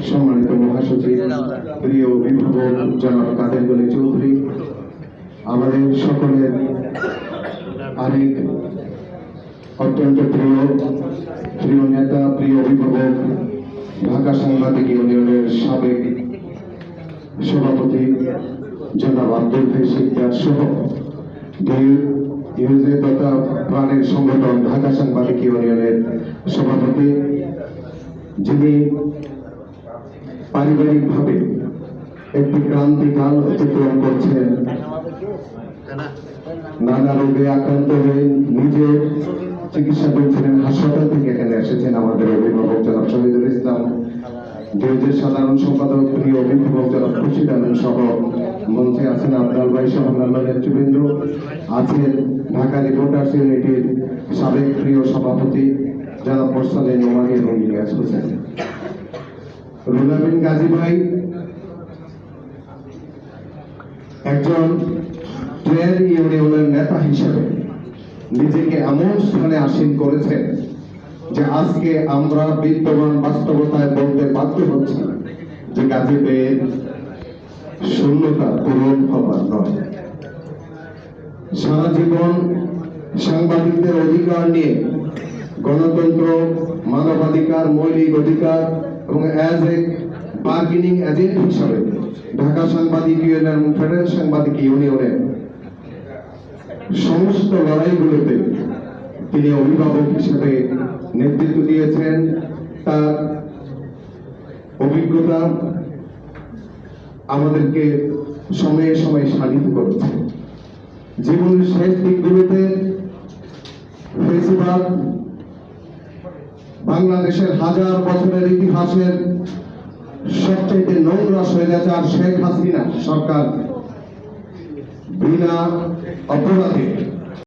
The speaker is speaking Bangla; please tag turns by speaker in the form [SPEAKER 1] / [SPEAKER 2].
[SPEAKER 1] সম্মানিত মহাসচিব, প্রিয় অভিভাবক জনাব কাদের গনি চৌধুরী, আমাদের সকলের আরেক অত্যন্ত প্রিয় নেতা, প্রিয় অভিভাবক, ঢাকা সাংবাদিক ইউনিয়নের সাবেক সভাপতি জনাব আব্দুল ভাই শিকদার সহ ইউজে তথা প্রাণের সংগঠন ঢাকা সাংবাদিক ইউনিয়নের সভাপতি, যিনি পারিবারিকভাবে একটি ক্রান্তিকাল অতিক্রম করছেন, নানা রোগে আক্রান্ত হয়ে নিজে চিকিৎসা করছিলেন, হাসপাতাল থেকে এখানে এসেছেন আমাদের অভিভাবক জনাব শহীদুল ইসলাম, ডিউজের সাধারণ সম্পাদক প্রিয় অভিভাবক জনাব খুরশিদ আলম সহ মঞ্চে আছেন আবদাল ভাই সহ অন্যান্য নেতৃবৃন্দ, আছেন ঢাকা রিপোর্টার্স ইউনিটির সাবেক প্রিয় সভাপতি জনাব মোরসালে নোমানী এবং ইলিয়াস হোসেন, রুলাবিন গাজী ভাই একজন ট্রেড ইউনিয়নের নেতা হিসেবে নিজেকে এমন স্থানে আসীন করেছেন যে আজকে আমরা বিদ্যমান বাস্তবতায় বলতে বাধ্য হচ্ছি যে গাজী ভাইয়ের শূন্যতা পূরণ হবার নয়। সারা জীবন সাংবাদিকদের অধিকার নিয়ে গণতন্ত্র, মানবাধিকার, মৌলিক অধিকার এবং অ্যাজ এ বার্গেনিং এজেন্ট হিসাবে ঢাকা সাংবাদিক ইউনিয়ন এবং ফেডারেল সাংবাদিক ইউনিয়নের সমস্ত লড়াইগুলোতে তিনি অভিভাবক হিসেবে নেতৃত্ব দিয়েছেন। তার অভিজ্ঞতা আমাদেরকে সময়ে সময়ে শানিত করেছে। জীবনের শেষ দিকগুলোতে ফেসিবাদ, বাংলাদেশের হাজার বছরের ইতিহাসের সবচেয়ে নোংরা স্বৈরাচার শেখ হাসিনা সরকার বিনা অপরাধে